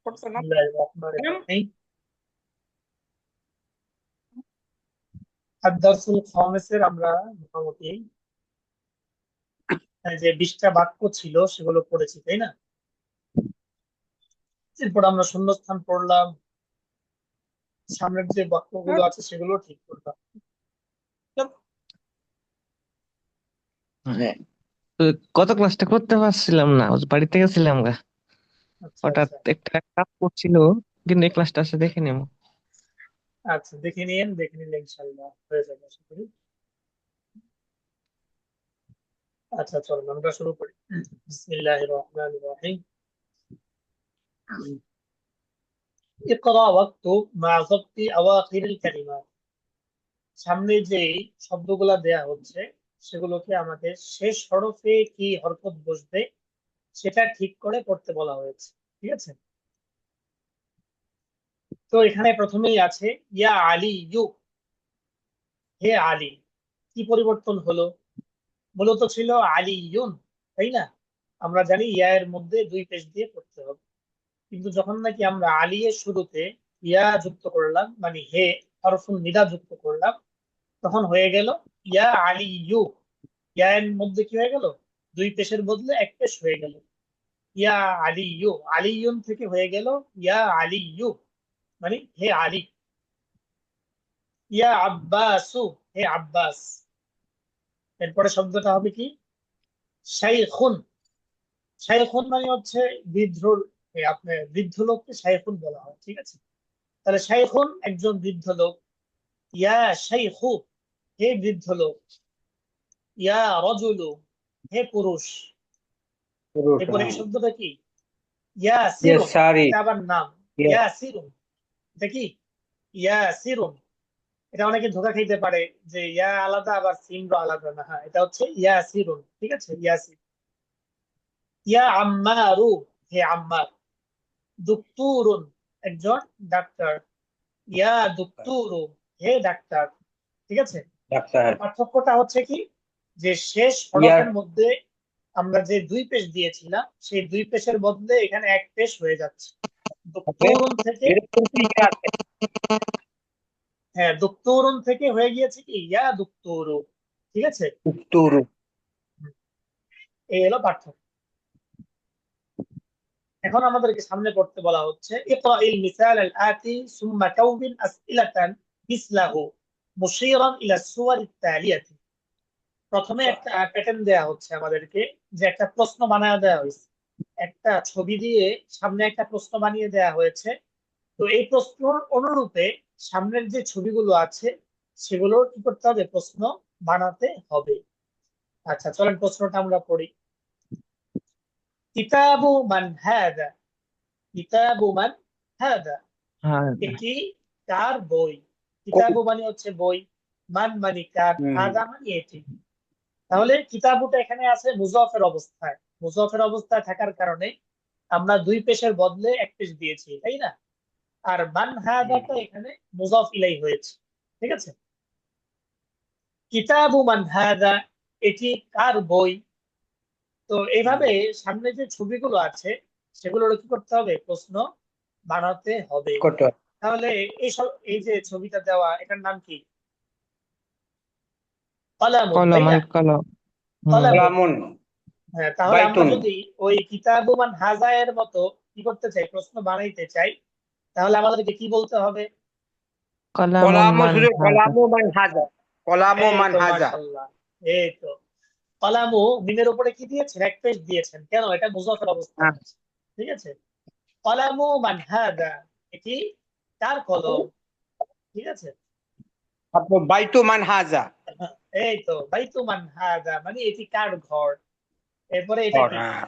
করছে না? আদ-দারসুল খামিসের আমরা মোটামুটি যে 20টা বাক্য ছিল সেগুলো পড়েছি, তাই না? এরপর আমরা শূন্যস্থান পড়লাম, সামনের যে বাক্যগুলো আছে সেগুলো ঠিক করলাম। হ্যাঁ, তো গত ক্লাসটা করতে পারছিলাম না, ওই বাড়িতে গেছিলাম গা। আচ্ছা হঠাৎ আচ্ছা একটা কাজ করছিল, কিন্তু এই ক্লাসটা আছে দেখে নেবো। আচ্ছা, দেখে নিলে ইনশাল্লাহ হয়ে যাবে আশা করি। আচ্ছা চলুন আমরা শুরু করি। বিসমিল্লাহির রহমানির রহিম। ইকরা ওয়াক্তুব মা যাবতি আওয়াখিরিল কালিমাত। সামনে যে শব্দগুলা দেয়া হচ্ছে সেগুলোকে আমাদের শেষ হরফে কি হরকত বসবে সেটা ঠিক করে পড়তে বলা হয়েছে। ঠিক আছে, তো এখানে প্রথমেই আছে ইয়া আলী ইউ, হে আলী। কি পরিবর্তন হলো? মূলত ছিল আলী ইউন, তাই না? আমরা জানি ইয়া এর মধ্যে দুই পেশ দিয়ে পড়তে হবে, কিন্তু যখন নাকি আমরা আলী এর শুরুতে ইয়া যুক্ত করলাম, মানে হে হরফুন নিদা যুক্ত করলাম, তখন হয়ে গেল ইয়া আলী ইউ। ইয়া এর মধ্যে কি হয়ে গেল? দুই পেশের বদলে এক পেশ হয়ে গেল। ইয়া আলী ইউ, আলী ইউন থেকে হয়ে গেল ইয়া আলী ইউ, মানে হে আলী। ইয়া আব্বাসু, হে আব্বাস। এরপরে শব্দটা হবে কি? শাইখুন। শাইখুন মানে হচ্ছে বৃদ্ধ, আপনার বৃদ্ধ লোককে শাইখুন বলা হয়, ঠিক আছে? তাহলে শাইখুন একজন বৃদ্ধ লোক। ইয়া শাইখু, হে বৃদ্ধ লোক। ইয়া রজুলু, হে পুরুষ। পুরুষ, এরপরে এই হ্যাঁ। শব্দটা কি? ইয়া ইয়ে সিরুন, সারি, এটা আবার নাম। ইয়ে ইয়া সিরুন, এটা কি? ইয়া সিরুন। এটা অনেকে ধোকা খাইতে পারে যে ইয়া আলাদা আবার সিমরা আলাদা না। হ্যাঁ, এটা হচ্ছে ইয়া সিরুন, ঠিক আছে? ইয়াসির। ইয়া আম্মারু, হে আম্মার। দুক্তুরুন, একজন ডাক্তার। ইয়া দুক্তুরু, হে ডাক্তার। ঠিক আছে, ডাক্তার। পার্থক্যটা হচ্ছে কি, যে শেষ ইয়ার হরফের মধ্যে আমরা যে দুই পেশ দিয়েছিলাম সেই দুই পেশের বদলে এখানে এক পেশ হয়ে যাচ্ছে। আছে, দুক্তুরুন থেকে, এর কিন্তু ইয়া আছে। হ্যাঁ দুক্তুরুন থেকে হয়ে গিয়েছে কি ইয়া দুক্তুরু। ঠিক আছে, উত্তর। এই হলো পার্থক্য। এখন আমাদেরকে সামনে পড়তে বলা হচ্ছে ইকরা ইল মিসাল আল আতি সুম্মা কাউবিন আসইলাতান মিসলাহু মুশীরান ইলা সুওয়ার আত-তালিয়াতি। প্রথমে একটা প্যাটার্ন দেয়া হচ্ছে আমাদেরকে, যে একটা প্রশ্ন বানায় দেওয়া হয়েছে, একটা ছবি দিয়ে সামনে একটা প্রশ্ন বানিয়ে দেয়া হয়েছে। তো এই প্রশ্নর অনুরূপে সামনের যে ছবিগুলো আছে সেগুলোর কি করতে হবে? প্রশ্ন বানাতে হবে। আচ্ছা চলেন প্রশ্নটা আমরা পড়ি। কিতাবু মান হাদা, কিতাবু মান হাদা, হ্যাঁ, এটি কার বই? কিতাবু মানে হচ্ছে বই, মান মানে কার, হুম, হাদা মানে এটি। তাহলে কিতাবুটা এখানে আছে মুজাফের অবস্থায়। মুজাফের অবস্থায় থাকার কারণে আমরা দুই পেশের বদলে এক পেশ দিয়েছি, তাই না? আর মান হাদাটা এখানে মুজাফ ইলাই হয়েছে। ঠিক আছে, কিতাবু মান হাদা, এটি কার বই? তো এইভাবে সামনে যে ছবিগুলো আছে সেগুলোর কি করতে হবে? প্রশ্ন বানাতে হবে। কত তাহলে এই যে ছবিটা দেওয়া, এটার নাম কি? কলামুন, তাই কলম না? আল কলম। হুম। কলামুন। কলামুন, হ্যাঁ, তাহলে আমরা বাইতুন। যদি ওই কিতাবুমান হাজা এর মতো কি করতে চাই, প্রশ্ন বানাইতে চাই, তাহলে আমাদেরকে কি বলতে হবে? কলামুন কলামু মান শুধু হাজা। কলামু মান হাজা, কলামু এই মান তো হাজা। মাশাআল্লাহ, এই তো। কলামু মিমের উপরে কি দিয়েছেন? এক পেজ দিয়েছেন, কেন? এটা মুজাফের অবস্থায় হ্যাঁ, আছে। ঠিক আছে, কলামু মান হাদা, এটি কার কলম? ঠিক আছে, তারপর বাইতু মান হাজা। এই তো বাইতু মান হাদা মানে এটি কার ঘর। এরপরে এটা ঘর, কি? হ্যাঁ।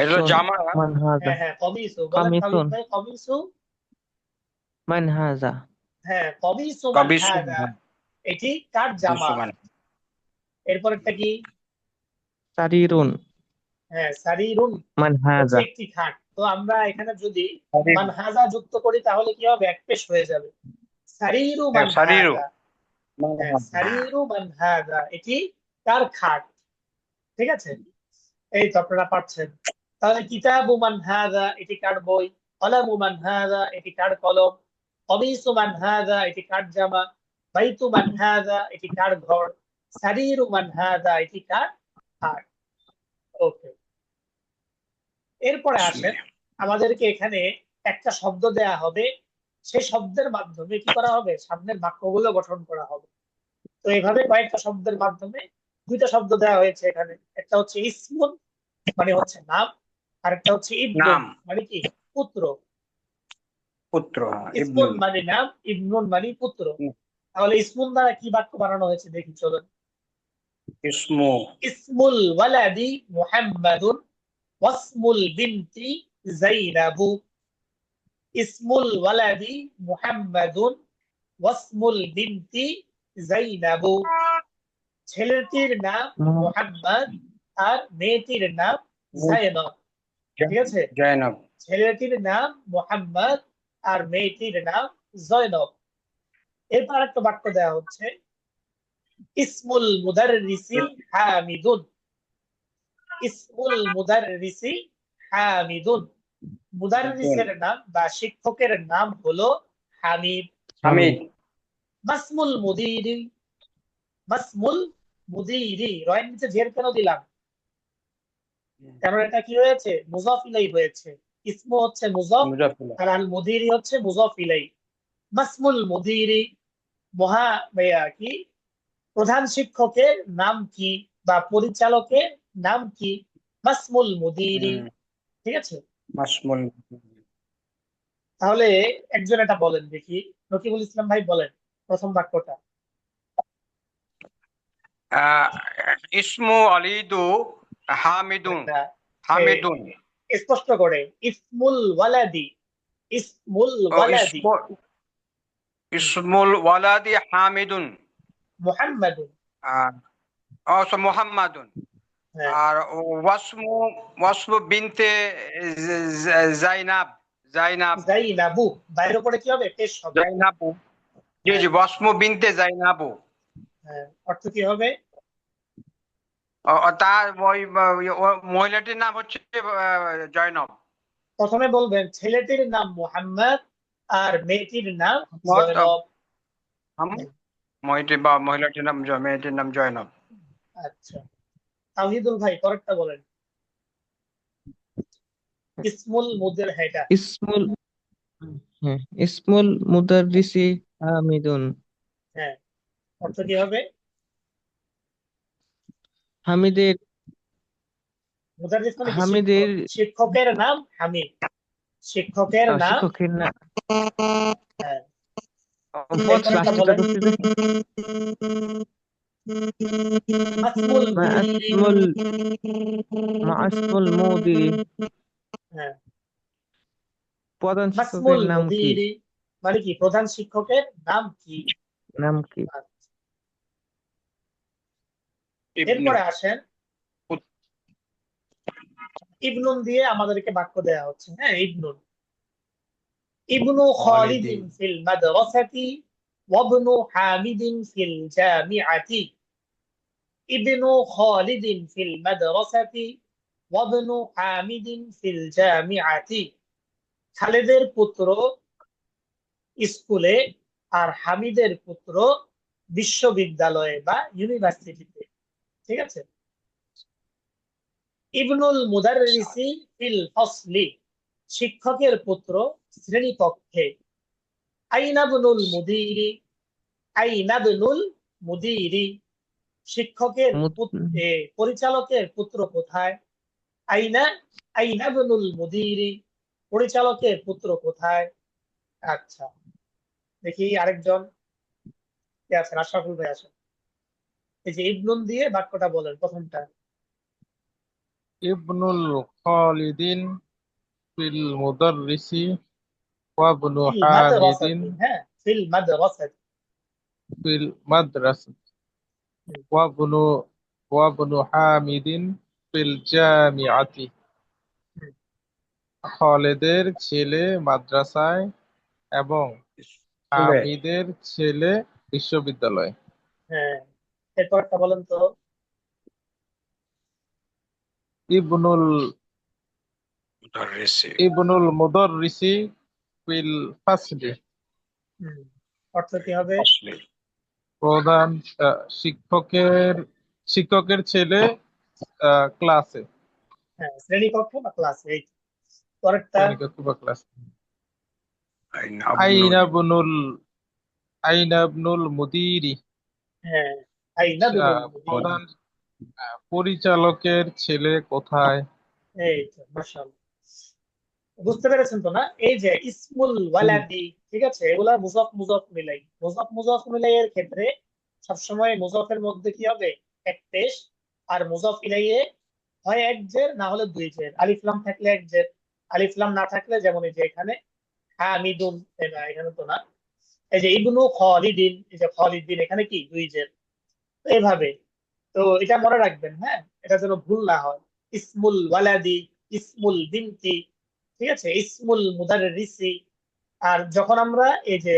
এটা হলো কামিসুন জামা। মান হাজা। হ্যাঁ হ্যাঁ, কমিসু। বলেন তাবিব কামিসুন ভাই, কমিসু। মান হাজা। হ্যাঁ, কমিসু মান কবিসু, হাদা, এটি কার জামা। কবিসু মান। এরপরটা কি? সারিরুন হ্যাঁ, সারিরুন মান হচ্ছে হাজা। একটি খাট। তো আমরা এখানে যদি শারীরু, মানহাজা যুক্ত করি তাহলে কি হবে? এক পেশ হয়ে যাবে। সারিরু হ্যাঁ, শারীরু মানহাজা। মান হ্যাঁ, হাজা। সারিরু মানহাজা, এটি কার খাট। ঠিক আছে, এই তো আপনারা পাচ্ছেন। তাহলে কিতাবু মান হাযা এটি কার বই, কলামু মান হাযা এটি কার কলম, কমিসু মান হাযা এটি কার জামা, বাইতু মান হাযা এটি কার ঘর, সারিরু মান হাযা এটি কার খাট। ওকে, এরপরে আসেন, আমাদেরকে এখানে একটা শব্দ দেয়া হবে, সেই শব্দের মাধ্যমে কি করা হবে, সামনের বাক্যগুলো গঠন করা হবে। তো এইভাবে কয়েকটা শব্দের মাধ্যমে দুইটা শব্দ দেওয়া হয়েছে এখানে, একটা হচ্ছে ইসমুন মানে হচ্ছে নাম, আর একটা হচ্ছে ইবনুন নাম মানে কি পুত্র। পুত্র, হ্যাঁ, ইসমুন ইবনুন। মানে নাম, ইবনুন মানে পুত্র। তাহলে ইসমুন দ্বারা কি বাক্য বানানো হয়েছে দেখি চলুন। ইসমু ইসমুল ওয়ালাদি মুহাম্মাদুন ওয়াসমুল বিনতি যাইনাবু। ইসমুল ওয়ালাদি মুহাম্মাদুন ওয়াসমুল বিনতি যাইনাবু। ছেলেটির নাম মুহাম্মদ আর মেয়েটির নাম যায়নব। ঠিক আছে, জয়নব। ছেলেটির নাম মুহাম্মদ আর মেয়েটির নাম জয়নব। এরপর একটা বাক্য দেওয়া হচ্ছে ইসমুল মুদাররিসি হামিদুন। ইসমুল মুদাররিসি হামিদুন, মুদাররিসের নাম বা শিক্ষকের নাম হলো হামিদ। হামিদ। মাসমুল মুদিরি, মাসমুল মুদিরি, রয়ের নিচে জের কেন দিলাম, কারণ এটা কি হয়েছে, মুজাফ ইলাই হয়েছে। ইসমু হচ্ছে মুজাফ মুজাফফির। আর আল মুদিরি হচ্ছে মুজাফ ইলাই। মাসমুল মুদিরি, মহা কি প্রধান শিক্ষকের নাম কি বা পরিচালকের নাম কি, মাসমুল মুদিরি। ঠিক আছে, মাসমুল। তাহলে একজন এটা বলেন দেখি, রকিবুল ইসলাম ভাই বলেন প্রথম বাক্যটা। আহ, ইসমু আলিদু হামিদুন। না, হামিদুন। স্পষ্ট করে, ইসমুল ওয়ালাদি, ইসমুল ও ওয়ালাদি ইসমুল ওয়ালাদি হামিদুন। মুহাম্মাদুন। আহ, মুহাম্মাদুন। হ্যাঁ, আর ওয়াসমু ওয়াসমু বিনতে জাইনাব। জাইনাব। যাইনাবু, বাইরের উপরে কি হবে, পেশ হবে। জাইনাবু। জি হ্যাঁ, জি, ওয়াসমু বিনতে জাইনাবু। হ্যাঁ, অর্থ কি হবে, তার ওই মহিলাটির নাম হচ্ছে জয়নব। প্রথমে বলবেন ছেলেটির নাম মুহাম্মদ আর মেয়েটির নাম মোহাম্মদ, জয়নব। মহিলাটির নাম মেয়েটির নাম জয়নব। আচ্ছা, তাওহিদুল ভাই পরেরটা বলেন। ইসমুল মুদের, হ্যাঁ এটা। ইসমুল হ্যাঁ ইসমুল মুদাররিসি হামিদুন। হ্যাঁ, অর্থ কি হবে, হামিদের মুদাররিস মানে কি হামিদের শিক্ষক, শিক্ষকের নাম হামিদ, শিক্ষকের নাম। শিক্ষকের না হ্যাঁ, পথ এরপর একটা রাষ্ট্রটা বলেন ঢুকতে দেখি। মাসমুল মা মুদিরি। আসমুল মা আসমুল মুদিরি, হ্যাঁ, প্রধান মাসমুল শিক্ষকের নাম কি? মুদিরি মানে কি প্রধান শিক্ষকের নাম কি। নাম কি? আচ্ছা, ইবনু। এরপরে আসেন, ইবনুন দিয়ে আমাদেরকে বাক্য দেয়া হচ্ছে। হ্যাঁ, ইবনুন, ইবনু খালিদিন খালিদিন। ফিল মাদ্রাসাতি ওয়াবনু হামিদিন ফিল জামিআতি। ইবনু খালিদিন ফিল মাদ্রাসাতি ওয়াবনু হামিদিন ফিল জামিআতি। খালেদের পুত্র স্কুলে আর হামিদের পুত্র বিশ্ববিদ্যালয়ে বা ইউনিভার্সিটিতে। ঠিক আছে, ইবনুল মুদাররিসি ফিল ফসলি, শিক্ষকের পুত্র শ্রেণীকক্ষে। আইনাবনুল মুদিরি, আইনাবনুল মুদিরি, শিক্ষকের পরিচালকের পুত্র কোথায়। আইনা, আইনাবনুল মুদিরি, পরিচালকের পুত্র কোথায়। আচ্ছা, দেখি আরেকজন কে আছেন, আশরাফুল ভাই আসেন। এই যে ইবনুন দিয়ে বাক্যটা বলেন প্রথমটা। ইবনুল খালিদিন ফিল মুদাররিসি ওয়াবনু ফিল হামিদিন মাদ্রাসাতি, হ্যাঁ ফিল মাদ্রাসাতি। ফিল মাদ্রাসাতি ওয়াবনু ওয়াবনু হামিদিন ফিল জামিআতি। খালেদের ছেলে মাদ্রাসায় এবং স্কুলে। হামিদের ছেলে বিশ্ববিদ্যালয়ে। হ্যাঁ, এরপরটা বলেন তো। ইবনুল মুদাররিসি ইবনুল মুদাররিসি ফিল ফাসলি। অর্থ কি হবে? আসলে প্রধান শিক্ষকের ছেলে ক্লাসে। হ্যাঁ, শ্রেণীকক্ষ বা ক্লাসে। এই পরেরটা। শ্রেণীকক্ষ বা ক্লাসে। আইনা আইনা আবনুল আইনাবনুল মুদিরি। হ্যাঁ, আইনা বিনুল মুদির। প্রধান পরিচালকের ছেলে কোথায়? এই তো, মাশাআল্লাহ। বুঝতে পেরেছেন তো না? এই যে ইসমুল ওয়ালাদি, ঠিক আছে, এগুলা মুজাফ মুজাফ মিলাই। মুজাফ মুজাফ মিলাই এর ক্ষেত্রে সবসময় মুজাফের মধ্যে কি হবে? এক পেশ। আর মুজাফ ইলাইয়ে হয় এক জের, না হলে দুই জের। আলিফ লাম থাকলে এক জের, আলিফ লাম না থাকলে যেমন এই যে এখানে হামিদুন, না এখানে তো না। এই যে ইবনু খালিদিন, এই যে খালিদিন, এখানে কি দুই জের। তো এইভাবে। তো এটা মনে রাখবেন, হ্যাঁ, এটা যেন ভুল না হয়। ইসমুল ওয়ালাদি, ইসমুল বিনতি, ঠিক আছে, ইসমুল মুদাররিসি। আর যখন আমরা এই যে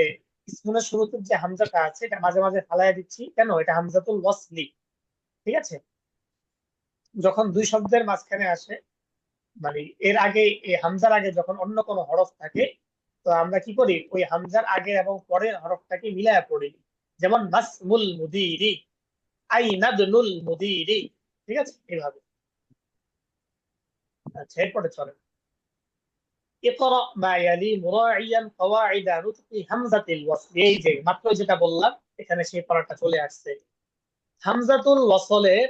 ইসমুলের শুরুতে যে হামজাটা আছে, এটা মাঝে মাঝে ফালাইয়া দিচ্ছি কেন? এটা হামজাতুল ওয়াসলি, ঠিক আছে। যখন দুই শব্দের মাঝখানে আসে, মানে এর আগে, এই হামজার আগে যখন অন্য কোনো হরফ থাকে, তো আমরা কি করি? ওই হামজার আগে এবং পরের হরফটাকে মিলায়া পড়ি। যেমন নাসমুল মুদিরি, আইনাদনুল মুদিরি, ঠিক আছে, এইভাবে। আচ্ছা, এরপরে চলে ইকরা মা ইয়ালি মুরাইয়ান কওয়াইদ নুতকি হামজাতিল ওয়াসল। এই যে মাত্র যেটা বললাম, এখানে সেই পড়াটা চলে আসছে। হামজাতুল ওয়াসলের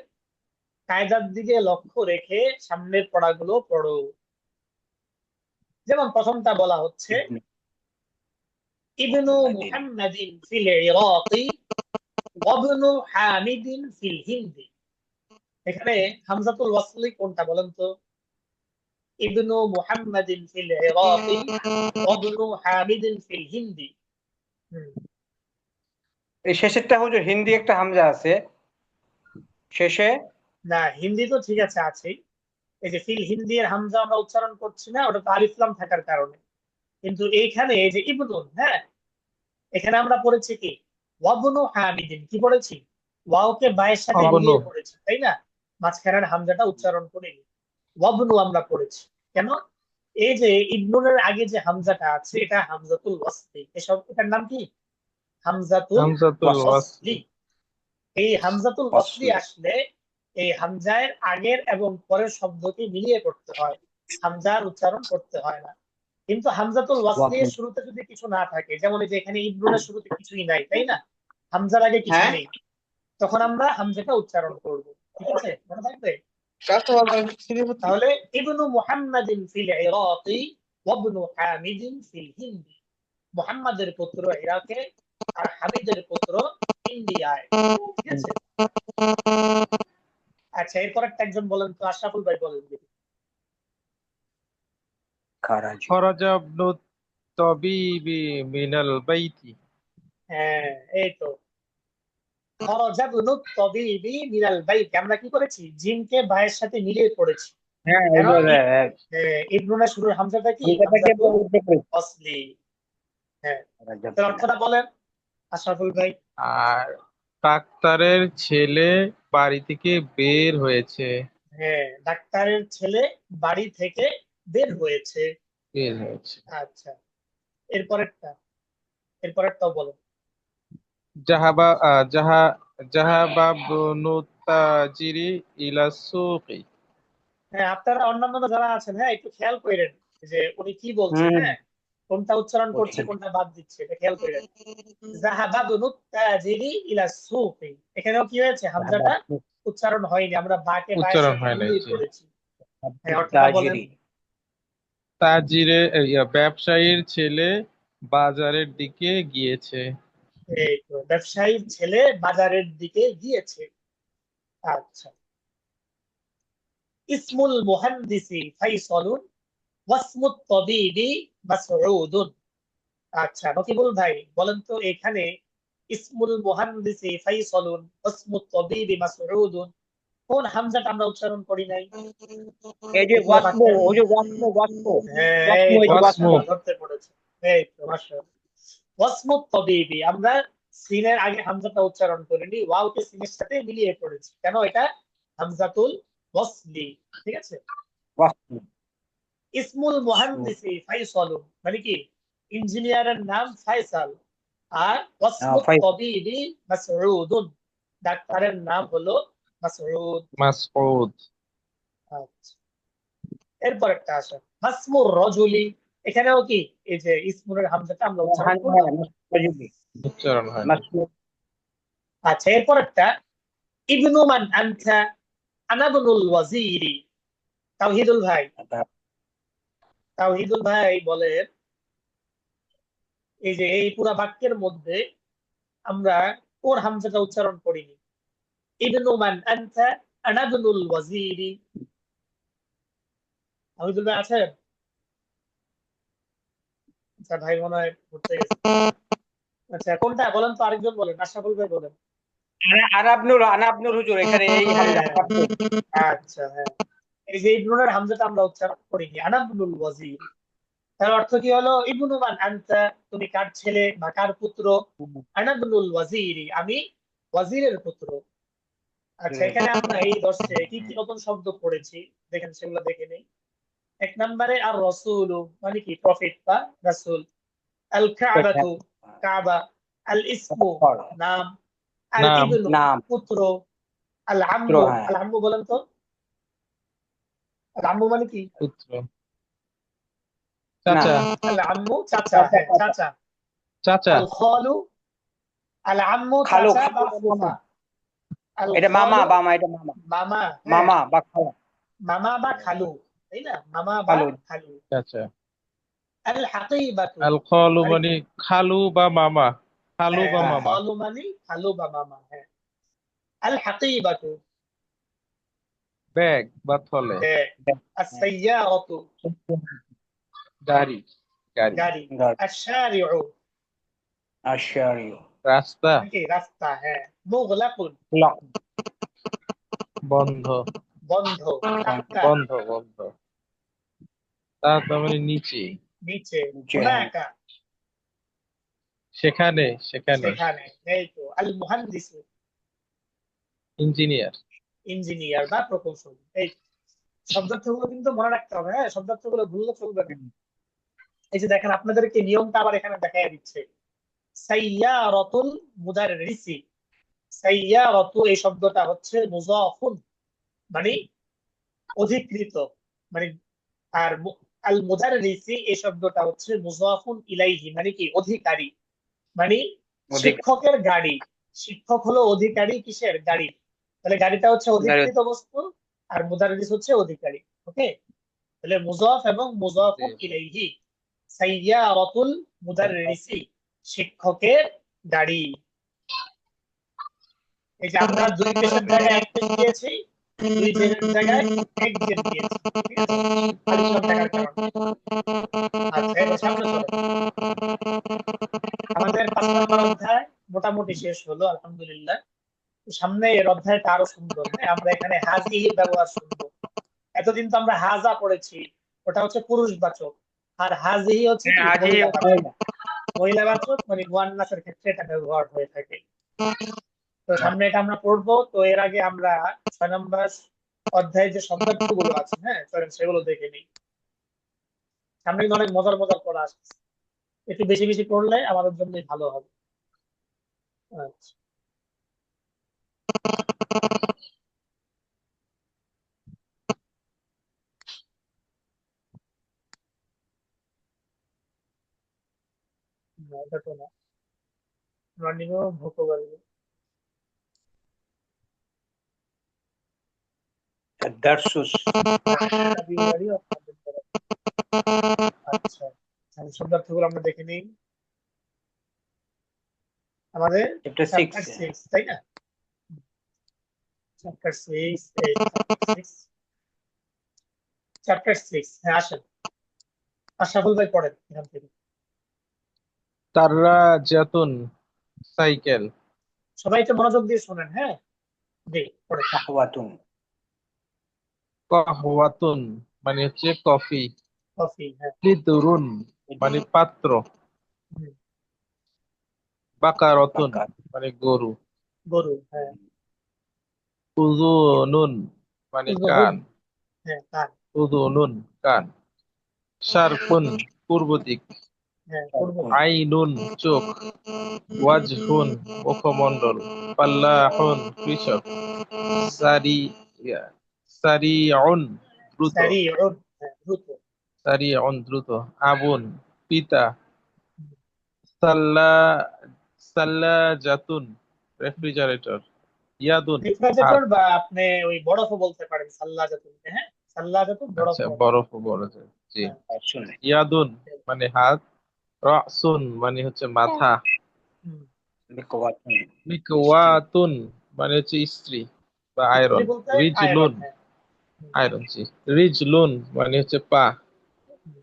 কায়দার দিকে লক্ষ্য রেখে সামনের পড়াগুলো পড়ো। যেমন প্রথমটা বলা হচ্ছে ইবনু মুহাম্মাদিন ফিল ইরাকি ওয়াবনু হামিদিন ফিল হিন্দি। এখানে হামজাতুল ওয়াসলি কোনটা বলেন তো? ইবনু মুহাম্মাদিন ফিল ইরাকি ওয়াবনু হামিদিন ফিল হিন্দি। এই শেষেরটা হুজুর হিন্দি একটা হামজা আছে শেষে। না, হিন্দি তো ঠিক আছে, আছেই। এই যে ফিল হিন্দি এর হামজা আমরা উচ্চারণ করছি না, ওটা তো আলিফ লাম থাকার কারণে। কিন্তু এইখানে এই যে ইবনুন, হ্যাঁ, এখানে আমরা পড়েছি কি? ওয়াবনু হামিদিন। কি পড়েছি? ওয়াওকে বায়ের সাথে অবনু। মিলিয়ে পড়েছি, তাই না? মাঝখানের হামজাটা উচ্চারণ করিনি। ওয়াবনু আমরা পড়েছি কেন? এই যে ইবনুনের আগে যে হামজাটা আছে, এটা হামজাতুল ওয়াসলি। এসব, এটার নাম কি? হামজাতুল হামজাতুল ওয়াসলি। ওয়াসলি। এই হামজাতুল ওয়াসলি আসলে এই হামজার আগের এবং পরের শব্দকে মিলিয়ে করতে হয়, হামজার উচ্চারণ করতে হয় না। কিন্তু হামজাতুল ওয়াসলি এর শুরুতে যদি কিছু না থাকে, যেমন এই যে এখানে ইবনুনের শুরুতে কিছুই নাই, তাই না? হামজার আগে কিছু হ্যাঁ, নেই, তখন আমরা হামজাটা উচ্চারণ করব। ঠিক আছে, মনে থাকবে? তাহলে ইবনু মুহাম্মাদিন ফিল ইরাকি ওয়াবনু হামিদিন ফিল হিন্দি। মুহাম্মাদের পুত্র ইরাকে, আর হামিদের পুত্র ইন্ডিয়ায়। ঠিক আছে। আচ্ছা, এরপর একটা একজন বলেন তো, আশরাফুল ভাই বলেন দেখি। খারাজি খরাজা ইবনু তাবিবি মিনাল বাইতি। হ্যাঁ, এই তো। খরাজা ইবনু তাবিবি মিনাল বাইত, আমরা কি করেছি? জিমকে বায়ের সাথে মিলিয়ে পড়েছি। হ্যাঁ কেন? হ্যাঁ ইবনুনের শুরুর হামজাটা কি? এটাকে হামজাতুল ওয়াসলি। হ্যাঁ, তার অর্থটা বলেন আশরাফুল ভাই। আর ডাক্তারের ছেলে বাড়ি থেকে বের হয়েছে। হ্যাঁ, ডাক্তারের ছেলে বাড়ি থেকে বের হয়েছে। বের হয়েছে। আচ্ছা, এরপরেরটাও বলেন। জাহাবা জাহা জাহাবা ইবনু তাজিরি ইলা সুকি। হ্যাঁ, আপনারা অন্যান্য যারা আছেন, হ্যাঁ, একটু খেয়াল করেন যে উনি কি বলছে, হুম হ্যাঁ, কোনটা উচ্চারণ করছে, কোনটা বাদ দিচ্ছে, এটা খেয়াল করেন। যাহাবা ইবনু তাজিরি ইলা সুকি, এখানেও কি হয়েছে? হামজাটা উচ্চারণ হয়নি, আমরা বাকে বায়ের উচ্চারণ সাথে হয় নাই, মিলিয়ে জি। পড়েছি। হ্যাঁ, অর্থটা বলেন। তাজিরে ব্যবসায়ীর ছেলে বাজারের দিকে গিয়েছে। এই তো, ব্যবসায়ীর ছেলে বাজারের দিকে গিয়েছে। আচ্ছা, ইসমুল মুহান্দিসি ফাইসালুন ওয়াসমুত তাবিবি মাসউদুন। আচ্ছা, নকিবুল ভাই বলেন তো, এখানে ইসমুল মুহান্দিসি ফাইসালুন ওয়াসমুত তাবিবি মাসউদুন, কোন হামজাটা আমরা উচ্চারণ করি নাই? এই যে এগুলো বাদ দেন। ওই যে ওয়াসমু হ্যাঁ, এই তো, ওয়াসমু। মাশাআল্লাহ, ধরতে পড়েছে। এই তো, মাশাআল্লাহ। ওয়াসমুত তাবিবি, আমরা সিনের আগে হামজাটা উচ্চারণ করিনি, ওয়াওকে সিনের সাথে মিলিয়ে পড়েছি। কেন? এটা হামজাতুল ওয়াসলি। ঠিক আছে। ইসমুল মুহান্দিসি ফাইসালুন, মানে কি ইঞ্জিনিয়ারের নাম ফাইসাল। আর ওয়াসমুত ফাইভ। তাবিবি মাসউদুন, ডাক্তারের নাম হলো মাসউদ। মাসউদ। আচ্ছা, এরপর একটা আসে মাসমুর রজুলি। এখানেও কি এই যে ইসমুরের হামজাটা আমরা উচ্চারণ করলাম। উচ্চারণ হয় না। আচ্ছা, এরপর একটা ইবনু মান আনতা, আনা ইবনুল ওয়াজিরি। তাওহিদুল ভাই, তাওহিদুল ভাই বলেন, এই যে এই পুরা বাক্যের মধ্যে আমরা কোন হামজাটা উচ্চারণ করিনি? ইবনু মান আনতা, আনা ইবনুল ওয়াজিরি। তাওহিদুল ভাই আছেন? আচ্ছা, ভাই মনে হয় ঘুরতে গেছে। আচ্ছা, কোনটা বলেন তো, আরেকজন বলেন, আশরাফুল ভাই বলেন। আনাবনুর হুজুর, এখানে এই হামজা। আচ্ছা, হ্যাঁ, এই যে ইবনুর হামজাটা আমরা উচ্চারণ করিনি, আনা ইবনুল ওয়াজিরি। তার অর্থ কি হলো? ইবনু মান আনতা, তুমি কার ছেলে বা কার পুত্র? আনা ইবনুল ওয়াজিরি, আমি ওয়াজিরের পুত্র। আচ্ছা, এখানে আমরা এই দর্শে কি কি নতুন শব্দ পড়েছি দেখেন, সেগুলো দেখে নেই। এক নম্বরে আর রসুল, মানে কি প্রফেট বা রাসূল। আল কাবাতু, কাবা। আল ইসমু, নাম। আল নাম। ইবনু, নাম। পুত্র। আল পুত্র, আম্মু, হ্যাঁ। আল আম্মু বলেন তো, আল আম্মু মানে কি? পুত্র। চাচা। আল আম্মু চাচা, হ্যাঁ চাচা। চাচা। আল খালু, আল আম্মু খালু, চাচা বা খালু, ফুফা। আল এটা মামা খালু, বা মা, এটা মামা। মামা, হ্যাঁ, মামা বা খালা। মামা বা খালু, তাই না? মামা বা খালু। খালু। চাচা। আল হাকিবাতু, আল খালু মানে মানে কি? খালু বা মামা। খালু হ্যাঁ, বা আল মামা। খালু মানে খালু বা মামা, হ্যাঁ। আল হাকিবাতু, ব্যাগ বা থলে। হ্যাঁ। আস সাইয়ারাতু, গাড়ি। গাড়ি। গাড়ি। আশ শারিউ, আশারিও। রাস্তা। মানে কি রাস্তা, হ্যাঁ। মুগলাকুন, লক। বন্ধ। বন্ধ। তাহতা, বন্ধ। বন্ধ। তার মানে নিচে। নিচে। নিচে, হ্যাঁ। হুনাকা, সেখানে। সেখানে। সেখানে। এই তো আল মুহান্দিসু, ইঞ্জিনিয়ার। ইঞ্জিনিয়ার বা প্রকৌশলী। এই শব্দার্থগুলো কিন্তু মনে রাখতে হবে, হ্যাঁ, শব্দার্থগুলো ভুললে চলবে না। এই যে দেখেন, আপনাদেরকে নিয়মটা আবার এখানে দেখাই দিচ্ছে। সাইয়ারাতুল মুদাররিসি, সাইয়ারাতু এই শব্দটা হচ্ছে মুজাফুন, মানে অধিকৃত, মানে। আর আল মুদাররিসি এই শব্দটা হচ্ছে মুজাফুন ইলাইহি, মানে কি অধিকারী, মানে অধিক। শিক্ষকের গাড়ি। শিক্ষক হলো অধিকারী কিসের? গাড়ি। তাহলে গাড়িটা হচ্ছে অধিকৃত বস্তু, আর মুদাররিস হচ্ছে অধিকারী। ওকে, তাহলে মুজাফ এবং মুজাফুন ইলাইহি। সাইয়ারাতুল মুদাররিসি, শিক্ষকের গাড়ি। এই যে আমরা দুই পেশের জায়গায় এক পেশ দিয়েছি, দুই জেনের জায়গায় এক জেন দিয়েছি, ঠিক আছে, আলিফ লাম থাকার কারণে। আচ্ছা, এবার সামনে চলো। আমাদের 5 নম্বর অধ্যায় মোটামুটি শেষ হলো, আলহামদুলিল্লাহ। সামনে এর অধ্যায়টা আরো সুন্দর, হ্যাঁ। আমরা এখানে হাজিহির ব্যবহার শুনবো। এতদিন তো আমরা হাজা পড়েছি, ওটা হচ্ছে পুরুষবাচক। আর হাজিহি হচ্ছে কি মহিলাবাচক। মহিলাবাচক মানে মুয়ান্নাসের ক্ষেত্রে এটা ব্যবহার হয়ে থাকে। তো সামনে এটা আমরা পড়বো। তো এর আগে আমরা 6 নম্বর অধ্যায়ে যে শব্দার্থ গুলো আছে, হ্যাঁ, চলেন সেগুলো দেখে নিই। সামনে কিন্তু অনেক মজার মজার পড়া আসছে, একটু বেশি বেশি পড়লে আমাদের জন্যই ভালো হবে। আচ্ছা, না, এটা তো না। আমরা নিব ভোকাবুলারি। দারসুস। vocabulary of vocabulary। আচ্ছা, তাহলে শব্দার্থ গুলো আমরা দেখে নিই। আমাদের চ্যাপ্টার চ্যাপ্টার 6। 6, তাই না? চ্যাপ্টার 6, এই চ্যাপ্টার 6, হ্যাঁ, আসেন। আশরাফুল ভাই পড়েন এখান থেকে। তাররাজাতুন, সাইকেল। সবাই একটু মনোযোগ দিয়ে শোনেন, হ্যাঁ। জি, পড়েন। কাহওয়াতুন। কাহওয়াতুন মানে হচ্ছে কফি। কফি, হ্যাঁ। লিদুরুন মানে পাত্র। হুম, বাকারতুন বাকার। মানে গরু। গরু, হ্যাঁ। উযুনুন মানে উযুন, কান। হ্যাঁ, কান। উযুনুন কান। শারকুন পূর্ব দিক, হ্যাঁ পূর্ব দিক। আইনুন চোখ, ওয়াজহুন মুখমণ্ডল, ফাল্লাহুন কৃষক, সারি সারিউন দ্রুত, সারিউন, হ্যাঁ দ্রুত। সারিউন দ্রুত, আবুন পিতা, সাল্লা সাল্লাজাতুন রেফ্রিজারেটর, ইয়াদুন হাত। রেফ্রিজারেটর বা আপনি ওই বরফও বলতে পারেন সাল্লাজাতুনকে, হ্যাঁ সাল্লাজাতুন আচ্ছা, বরফও। বরফ বলা যায়, জি। হ্যাঁ। শুনে ইয়াদুন মানে হাত, রাসুন মানে হচ্ছে মাথা, হুম। মিকওয়াতুন মানে হচ্ছে ইস্ত্রি বা ইস্ত্রি আয়রন, বলতে আয়রন, রিজলুন হ্যাঁ। হুম। আয়রন, জি। রিজলুন মানে হচ্ছে পা। হুম।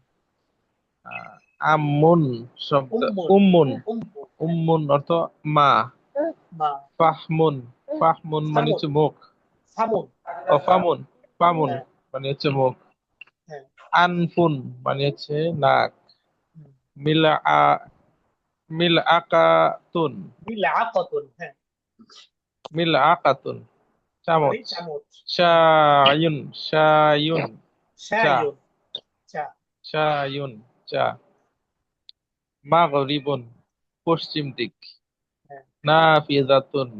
আহ, আম্মুন শব্দ, উম্মুন, উম্মুন, উম্মুন, হ্যাঁ, উম্মুন অর্থ মা। মা। ফাহমুন, ফাহমুন মানে সামুন, হচ্ছে মুখ। সামুন, ও ফামুন, ফামুন হ্যাঁ, মানে হচ্ছে মুখ। হ্যাঁ। আনফুন মানে হচ্ছে নাক। হুম। মিলা মিলআকাতুন, মিলআকাতুন, হ্যাঁ মিলআকাতুন মানে চামচ। চামচ। হুম। শায়ুন, শায়ুন চা, শায়ুন, চা। শায়ুন চা। মাগরিবুন পশ্চিম দিক। হ্যাঁ। নাফিজাতুন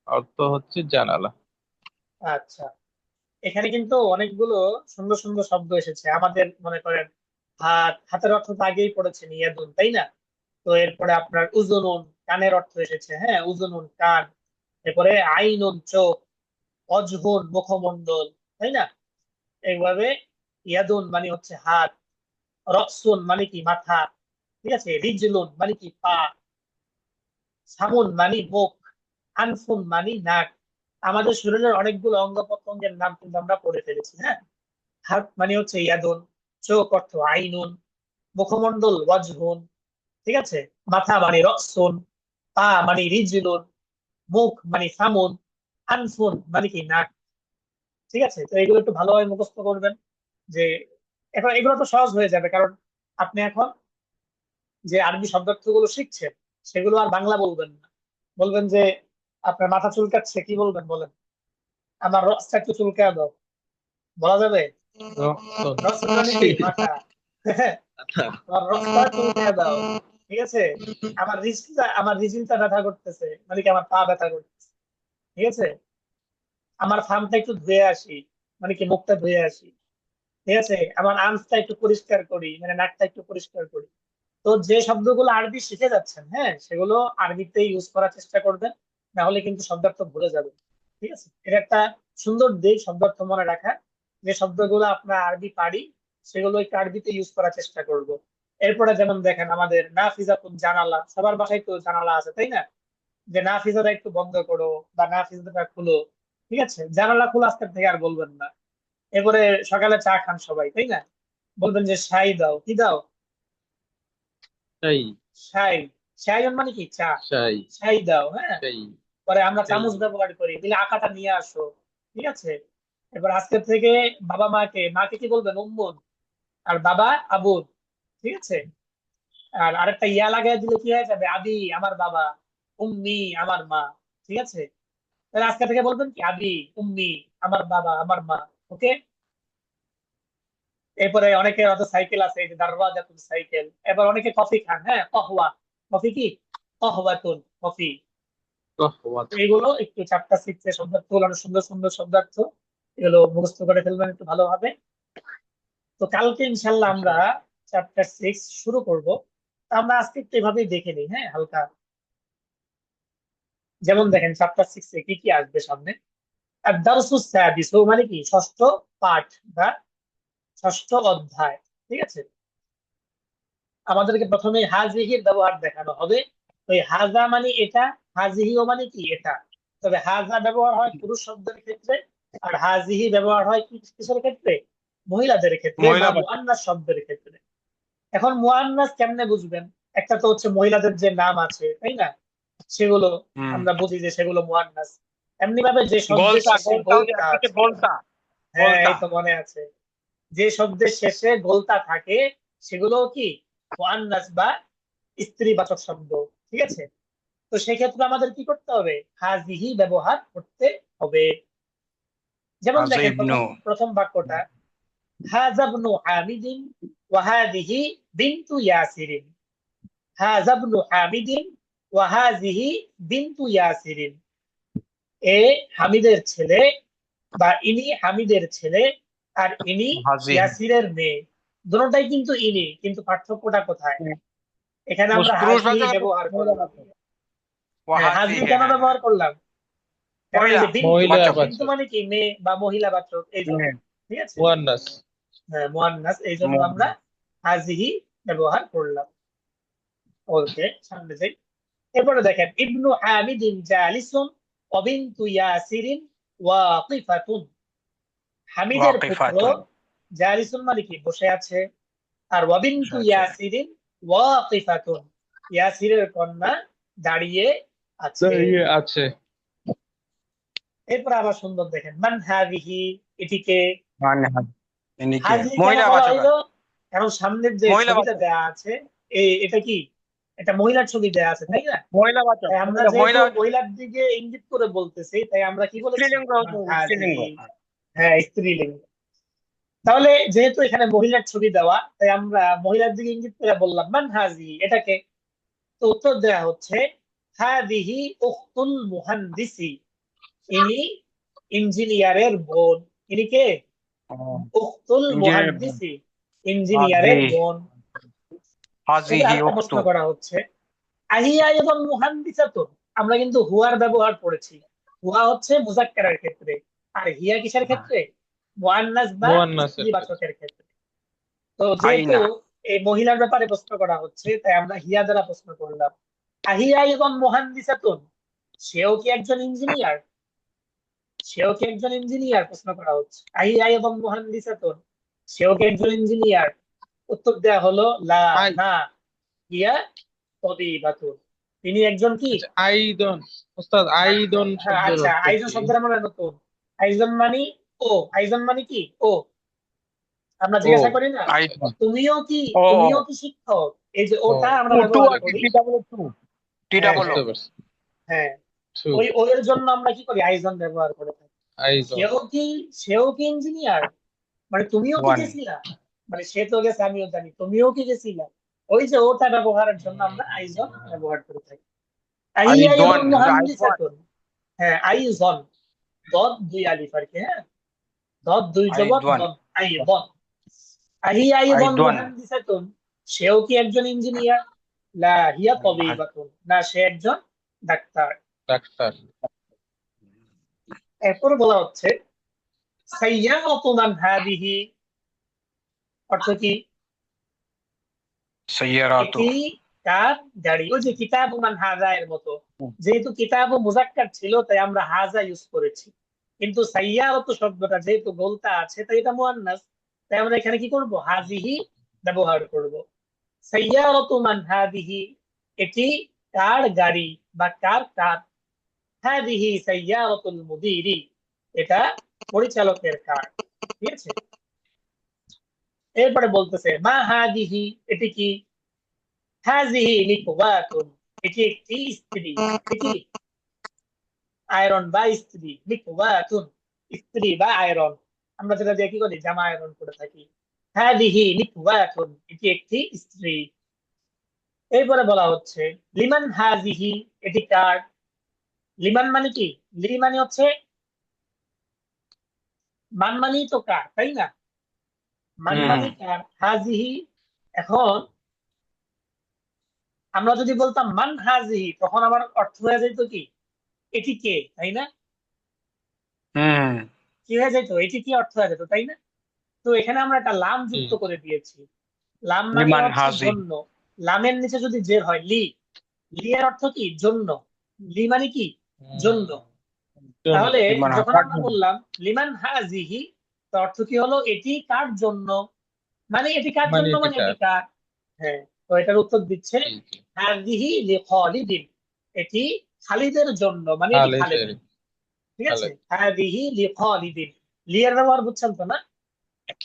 অর্থ হচ্ছে জানালা। আচ্ছা, এখানে কিন্তু অনেকগুলো সুন্দর সুন্দর শব্দ এসেছে আমাদের, মনে করেন হাত, হাতের অর্থ তো আগেই পড়েছেন ইয়াদুন, তাই না? তো এরপরে আপনার উজুনুন, কানের অর্থ এসেছে, হ্যাঁ উজুনুন কান। এরপরে আইনুন চোখ, অজহুন মুখমণ্ডল, তাই না? এইভাবে ইয়াদুন মানে হচ্ছে হাত, রসুন মানে কি মাথা, ঠিক আছে, রিজলুন মানে কি পা, সামুন মানে মুখ, আনফুন মানে নাক। আমাদের শরীরের অনেকগুলো অঙ্গ প্রত্যঙ্গের নাম কিন্তু আমরা পড়ে ফেলেছি, হ্যাঁ। হাত মানে হচ্ছে ইয়াদুন, চোখ অর্থ আইনুন, মুখমণ্ডল ওয়াজহুন, ঠিক আছে, মাথা মানে রসুন, পা মানে রিজলুন, মুখ মানে সামুন, আনফুন মানে কি নাক। ঠিক আছে, তো এগুলো একটু ভালোভাবে মুখস্থ করবেন। যে এখন এগুলো তো সহজ হয়ে যাবে, কারণ আপনি এখন যে আরবি শব্দার্থগুলো শিখছেন সেগুলো আর বাংলা বলবেন না। বলবেন যে আপনার মাথা চুলকাচ্ছে, কি বলবেন বলেন? আমার রসটা একটু চুলকায় দাও, বলা যাবে? রক্তন রস মানে কি মাথা। আচ্ছা, আমার রসটা চুলকায় দাও, ঠিক আছে। আমার রিজিলটা ব্যথা করতেছে, মানে কি আমার পা ব্যথা করতেছে, ঠিক আছে। আমার ফার্মটা একটু ধুয়ে আসি, মানে কি মুখটা ধুয়ে আসি, ঠিক আছে। আমার আঁচটা একটু পরিষ্কার করি, মানে নাকটা একটু পরিষ্কার করি। তো যে শব্দগুলো আরবি শিখে যাচ্ছেন, হ্যাঁ সেগুলো আরবিতে ইউজ করার চেষ্টা করবেন, না হলে কিন্তু শব্দার্থ ভুলে যাবেন। ঠিক আছে, এটা একটা সুন্দর দিক শব্দার্থ মনে রাখা। যে শব্দগুলো আমরা আরবি পারি সেগুলো একটু আরবিতে ইউজ করার চেষ্টা করব। এরপরে যেমন দেখেন আমাদের নাফিজাতুন জানালা, সবার বাসায় তো জানালা আছে, তাই না? যে নাফিজাটা একটু বন্ধ করো বা নাফিজাটা খুলো, ঠিক আছে, জানালা খোলা আজকের থেকে আর বলবেন না। এরপরে সকালে চা খান সবাই, তাই না? বলবেন যে শাই দাও, কি দাও? শাই, শাই। শাইন মানে কি চা, শাই, শাই দাও, হ্যাঁ। শাই, পরে আমরা শাই। চামচ ব্যবহার করি, দিলে আকাটা নিয়ে আসো, ঠিক আছে। এবার আজকের থেকে বাবা মাকে, মাকে কি বলবেন? উম্মুন। আর বাবা আবুদ, ঠিক আছে। আর আরেকটা ইয়া লাগাই দিলে কি হয়ে যাবে? আবি আমার বাবা, উম্মি আমার মা, ঠিক আছে। তাহলে আজকে থেকে বলবেন কি আবি, উম্মি আমার বাবা আমার মা। ওকে। এরপরে অনেকের হয়তো সাইকেল আছে, এই যে দারওয়াজাতুন সাইকেল। এবার অনেকে কফি খান, হ্যাঁ কহওয়া। কফি কি? কহওয়াতুন কফি। কহওয়াত। এইগুলো একটু চ্যাপ্টার 6 এর শব্দার্থ গুলো অনেক সুন্দর সুন্দর শব্দার্থ, এগুলো মুখস্থ করে ফেলবেন একটু ভালোভাবে। তো কালকে ইনশাল্লাহ আমরা চ্যাপ্টার 6 শুরু করব। তা আমরা আজকে একটু এভাবেই দেখে নিই, হ্যাঁ হালকা। যেমন দেখেন চ্যাপ্টার 6 এ কি কি আসবে সামনে। আর দারসুস সাদিস মানে কি? ষষ্ঠ পাঠ বা ষষ্ঠ অধ্যায়, ঠিক আছে। আমাদেরকে প্রথমে হাজিহির ব্যবহার দেখানো হবে। তো এই হাজা মানে এটা, হাজিহিও মানে কি? এটা। তবে হাজা ব্যবহার হয় পুরুষ শব্দের ক্ষেত্রে, আর হাজিহি ব্যবহার হয় কিসের ক্ষেত্রে? মহিলাদের ক্ষেত্রে বা মহিলাদের। মুআন্নাস শব্দের ক্ষেত্রে। এখন মুআন্নাস কেমনে বুঝবেন? একটা তো হচ্ছে মহিলাদের যে নাম আছে, তাই না, সেগুলো হুম। আমরা বুঝি যে সেগুলো মুআন্নাস। এমনি ভাবে যে শব্দের গোলতা শেষে গোলতা গোলতা একটা আছে, গোলতা হ্যাঁ গোলতা এই তো মনে আছে, যে শব্দের শেষে গোলতা থাকে সেগুলো কি? মুআন্নাস বা স্ত্রীবাচক শব্দ, ঠিক আছে। তো সেক্ষেত্রে আমাদের কি করতে হবে? হাজিহি ব্যবহার করতে হবে। যেমন হাজা দেখেন ইবনু। প্রথম প্রথম বাক্যটা, হাজা ইবনু হামিদিন ওয়াহাদিহি বিনতু ইয়াসিরিন, হাযা ইবনু হামিদিন ওয়াহাযিহি বিনতু ইয়াসিরিন। এ হামিদের ছেলে বা ইনি হামিদের ছেলে আর ইনি হাজি ইয়াসিরের মেয়ে। দুটোটাই কিন্তু ইনি, কিন্তু পার্থক্যটা কোথায়? এখানে আমরা পুরুষবাচক হাজিহি আছে, ব্যবহার করলাম। মহিলাবাচক। হ্যাঁ, হাজি ওয়াহাজি, কেন হ্যাঁ, ব্যবহার করলাম? কারণ এই মহিলা যে বিন্তু, মহিলা বাচক। বাচক। বিন্তু মানে কি? মেয়ে বা মহিলা বাচক, এই জন্য। হ্যাঁ, ঠিক আছে, মুয়ান্নাস। হ্যাঁ, মুয়ান্নাস, এই জন্য মুয়ান্নাস। আমরা হাজিহি ব্যবহার করলাম। ওকে, সামনে যাই। এরপরে দেখেন, ইবনু হামিদিন জালিসুন ওয়া বিনতু ইয়াসিরিন ওয়াকিফাতুন। হামিদের পুত্র ওয়াকিফাতুন, জালিসুন মানে কি? বসে আছে। আর ওয়া বিনতু আচ্ছা। ইয়াসিরিন ওয়াকিফাতুন, ইয়াসিরের কন্যা দাঁড়িয়ে আছে। ইয়ে আছে। এরপর আবার সুন্দর দেখেন, মান হাযিহি, এটিকে। মানে হাজি, ইনি কে? হাযিহি কেন মহিলা বলা বাচক হইলো? আছে। কারণ সামনের যে মহিলা ছবিটা বাচক, দেয়া আছে, এটা কি? এটা মহিলার ছবি দেয়া আছে, তাই না? মহিলা বাচক, তাই আমরা মহিলা যেহেতু মহিলা মহিলার দিকে ইঙ্গিত করে বলতেছি, তাই আমরা কি বলেছি? স্ত্রীলিঙ্গ মান হচ্ছে, স্ত্রীলিঙ্গ। হাযিহি। হ্যাঁ, স্ত্রীলিঙ্গ। তাহলে যেহেতু এখানে মহিলার ছবি দেওয়া, তাই আমরা মহিলার দিকে ইঙ্গিত করে বললাম মান হাযিহি, এটাকে। তো উত্তর দেয়া হচ্ছে হাযিহি উখতুল মুহান্দিসি, ইনি ইঞ্জিনিয়ারের বোন। ইনি কে? উখতুল ইঞ্জিনিয়ার, মুহাদ্দিসি, ইঞ্জিনিয়ারের হাজি, বোন। এবার হাজিহি আরেকটা প্রশ্ন উক্তু। করা হচ্ছে, আহিয়া এবং মুহান্দিসাতুন, আমরা কিন্তু হুয়ার ব্যবহার করেছি। হুয়া হচ্ছে মুযাক্কারের ক্ষেত্রে, আর হিয়া কিসের ক্ষেত্রে? মুআন্নাস বা মুয়ান্নাসের ক্ষেত্রে। স্ত্রীবাচকের ক্ষেত্রে। তো যেহেতু আইনা, এই মহিলার ব্যাপারে প্রশ্ন করা হচ্ছে, তাই আমরা হিয়া দ্বারা প্রশ্ন করলাম। আহিয়া এবং মুহান্দিসাতুন, সেও কি একজন ইঞ্জিনিয়ার? সেও কি একজন ইঞ্জিনিয়ার? প্রশ্ন করা হচ্ছে। আহিয়া এবং মুহান্দিসাতুন, সেও কি একজন ইঞ্জিনিয়ার? উত্তর দেয়া হলো লা, আই না। হিয়া তবিবাতুন, তিনি একজন কি? আচ্ছা, আইদন। ওস্তাদ আইদন হ্যাঁ, শব্দের আচ্ছা, অর্থ আইজন কি? শব্দের আমরা নতুন। আইজন মানে ও, আইজন মানে কি? ও। আমরা ও জিজ্ঞাসা করি না, আইনা, তুমিও কি, ও, তুমিও কি শিক্ষক? এই যে ও ওটা আমরা টু, টু ব্যবহার আর কি, করি। টি ডাবল টু, টি হ্যাঁ, ডাবল ও। হ্যাঁ, বুঝতে পারছি। হ্যাঁ, টু। ওই ও এর জন্য আমরা কি করি? আইজন ব্যবহার করে থাকি। আইদন। সেও কি, সেও কি ইঞ্জিনিয়ার? মানে তুমিও কি ওয়ান, গেছিলা? মানে সে তো গেছে, আমিও জানি, তুমিও কি গেছিলা? ওই যে ওটা ব্যবহারের জন্য আমরা আইজন ব্যবহার করে থাকি। আহিয়া এবং আইদওয়ান, আইদওয়ান, মুহান্দিসাতুন, হ্যাঁ, আইজন, দদ দুই আলিফ আর কি, হ্যাঁ, দদ দুই জবর আইদওয়ান, দন, আইজন। আহিয়া এবং আইদওয়ান, মুহান্দিসাতুন, সেও কি একজন ইঞ্জিনিয়ার? লা হিয়া তাবিবাতুন, না, সে একজন ডাক্তার। ডাক্তার। এরপরে বলা হচ্ছে সাইয়্যারাতু মান হাদিহি, অর্থ কি? সাইয়ারাতু। এটি কার গাড়ি? ওই যে কিতাব মান হাজা এর মতো। যেহেতু কিতাব ও মুজাক্কার ছিল, তাই আমরা হাজা ইউজ করেছি। কিন্তু সাইয়্যারাতু শব্দটা যেহেতু গোলতা আছে, তাই এটা মুয়ান্নাস, তাই আমরা এখানে কি করব? হাজিহি ব্যবহার করব। সাইয়্যারাতু মান হাদিহি, এটি কার গাড়ি বা কার কার? হাদিহি সাইয়্যারাতুল মুদিরি, এটা পরিচালকের কার। ঠিক আছে, এরপরে বলতেছে মা হাদিহি, এটি কি? হাজিহি মিকওয়াতুন, এটি একটি স্ত্রী। এটি আয়রন বা স্ত্রী। মিকওয়াতুন, স্ত্রী বা আয়রন। আমরা যেটা দিয়ে কি করি? জামা আয়রন করে থাকি। হাদিহি মিকওয়াতুন, এটি একটি স্ত্রী। এরপরে বলা হচ্ছে লিমান হাজিহি, এটি কার? লিমান মানে কি? লি মানে হচ্ছে মান মানেই তো কার, তাই না? মান মানে কার, হাজিহি। এখন আমরা যদি বলতাম মান হাজিহি, তখন আমার অর্থ হয়ে যেত কি? এটি কে, তাই না? হুম, কি হয়ে যেত? এটি কি অর্থ হয়ে যেত, তাই না? তো এখানে আমরা একটা লাম জি। যুক্ত করে দিয়েছি। লাম মানে লিমান হচ্ছে হাজি, জন্য। লামের নিচে যদি জের হয়, লি, লি এর অর্থ কি? জন্য। লি মানে কি? জন্য। জন্য। তাহলে লিমান যখন হাকার আমরা জন্য। বললাম লিমান হাজিহি, তো অর্থ কি হলো? এটি কার জন্য, মানে এটি কার মানে জন্য, এটি মানে এটি কার? কার। হ্যাঁ, তো এটার উত্তর দিচ্ছে জি, জি। হাজিহি লিখালিদিন, এটি খালিদের জন্য, মানে এটি খালেদের। খালিদের। ঠিক আছে, খালেদ। হাজিহি লিখালিদিন। লি এর ব্যবহার বুঝছেন তো না?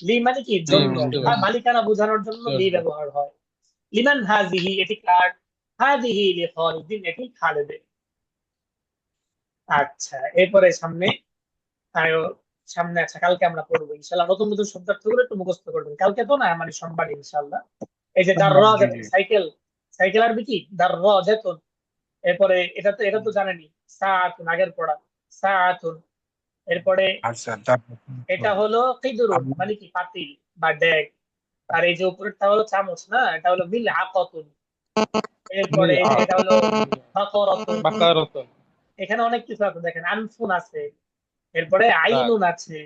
লি মানে কি? জি, জন্য বুঝতে বা পারছি। মালিকানা বোঝানোর জন্য লি জন্য। ব্যবহার হয়। লিমান হাজিহি, এটি কার? হাজিহি লিখালিদিন, এটি খালিদের। আচ্ছা, এরপরে সামনে আরো সামনে আছে, কালকে আমরা পড়বো ইনশাল্লাহ। নতুন নতুন শব্দার্থগুলো একটু মুখস্থ করবেন, কালকে তো না মানে সোমবার ইনশাল্লাহ। এই যে দার জি রাজাতুন, জি সাইকেল, সাইকেল আরবি কি দার রাজাতুন। এরপরে এটা তো জানেনি, সাআতুন আগের পড়া, সাআতুন। এরপরে আচ্ছা এটা হলো কিদরুন মানে কি পাতিল বা ডেক। আর এই যে উপরেরটা হলো চামচ, না এটা হলো মিল আকাতুন। এরপরে এই যে এটা হলো বাকরাতুন। বাকারাতুন। এখানে অনেক কিছু আছে দেখেন, আনফুন আছে, এরপরে দাগ। আইনুন আছে,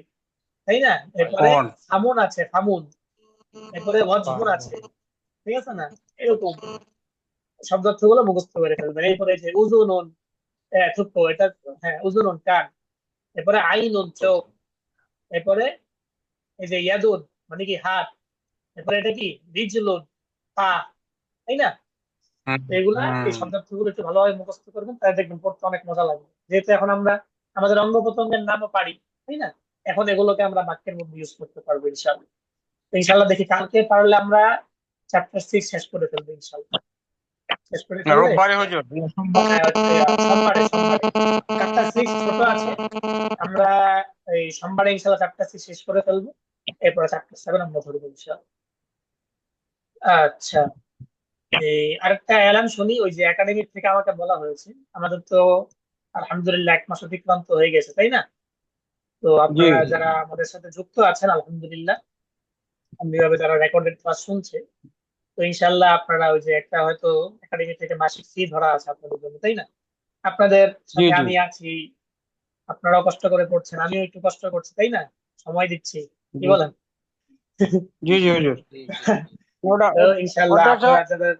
তাই না? এরপরে কোন ফামুন আছে, ফামুন। এরপরে ওয়াজহুন ফাম। আছে, ঠিক আছে না? এরকম শব্দার্থ গুলো মুখস্থ করে ফেলবেন। এরপরে যে উজুনুন, থুকো এটা, হ্যাঁ উজুনুন কান। এরপরে আইনুন চোখ। এরপরে এই যে ইয়াদুন মানে কি হাত। এরপরে এটা কি রিজলুন পা, তাই না? হুম তো এগুলা, এই হুম শব্দার্থ গুলো একটু ভালোভাবে মুখস্থ করবেন, তাহলে দেখবেন পড়তে অনেক মজা লাগবে। যেহেতু এখন আমরা আমাদের অঙ্গ প্রত্যঙ্গের নামও পারি, তাই না? এখন এগুলোকে আমরা বাক্যের মধ্যে ইউজ করতে পারবো ইনশাআল্লাহ। তো ইনশাআল্লাহ দেখি কালকে পারলে আমরা চ্যাপ্টার 6 শেষ করে ফেলবো ইনশাআল্লাহ। শেষ করে ফেললে, রোববারে হুজুর হ্যাঁ সোমবারে, সোমবারে চ্যাপ্টার 6 ছোট আছে, আমরা এই সোমবারে ইনশাআল্লাহ চ্যাপ্টার 6 শেষ করে ফেলবো। এরপরে চ্যাপ্টার 7 আমরা ধরবো ইনশাআল্লাহ। আচ্ছা, এই আরেকটা এলান শুনি, ওই যে একাডেমি থেকে আমাকে বলা হয়েছে, আমাদের তো আলহামদুলিল্লাহ 1 মাস অতিক্রান্ত হয়ে গেছে, তাই না? তো জি আপনারা যারা আমাদের সাথে যুক্ত আছেন আলহামদুলিল্লাহ, এভাবে যারা রেকর্ডেড ক্লাস শুনছে, তো ইনশাল্লাহ আপনারা ওই যে একটা হয়তো একাডেমি থেকে মাসিক ফি ধরা আছে আপনাদের জন্য, তাই না? আপনাদের জি সাথে জি আমি আছি, আপনারাও কষ্ট করে পড়ছেন, আমিও একটু কষ্ট করছি, তাই না? সময় দিচ্ছি, কি জি বলেন? জি জি হুজুর ওটা তো ইনশাল্লাহ ওটা আপনারা যাদের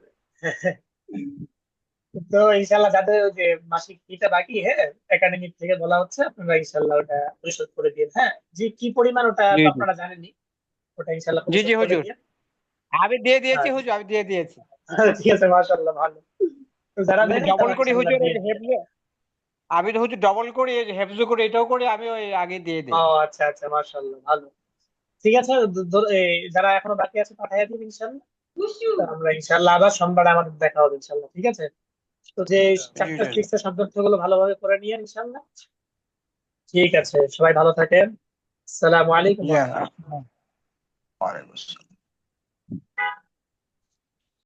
তো ইনশাল্লাহ যাদের ওই যে মাসিক ফিটা বাকি, হ্যাঁ একাডেমি থেকে বলা হচ্ছে, আপনারা ইনশাল্লাহ ওটা পরিশোধ করে দিন। হ্যাঁ, যে কি পরিমাণ ওটা জি তো জি আপনারা জানেনই, ওটা ইনশাল্লাহ জি জি পরিশোধ করে হুজুর দিন। আমি দিয়ে দিয়েছি আচ্ছা, হুজুর আমি দিয়ে দিয়েছি ঠিক আছে, মাশাআল্লাহ, ভালো। তো যারা আমি দেয়নি ডবল তারা করি ইনশাল্লাহ হুজুর ওই দিয়ে যে দিবেন। হেফজো আমি তো হুজুর ডবল করি এই যে হেফজো করি এটাও করি আমি ওই আগে দিয়ে ও দেই আচ্ছা আচ্ছা, মাশাআল্লাহ, ভালো। ঠিক আছে, যারা এখনো বাকি আছে পাঠিয়ে দিন ইনশাল্লাহ। তো আমরা ইনশাল্লাহ আবার সোমবার আমাদের দেখা হবে ইনশাল্লাহ, ঠিক আছে? তো যে জি চ্যাপ্টার 6 জি এর শব্দার্থ গুলো ভালোভাবে করে নিয়ে ইনশাল্লাহ। ঠিক আছে, সবাই ভালো থাকেন। আসসালামু আলাইকুম জি ওয়া রাহমাতুল্লাহ। ওয়ালাইকুম আসসালাম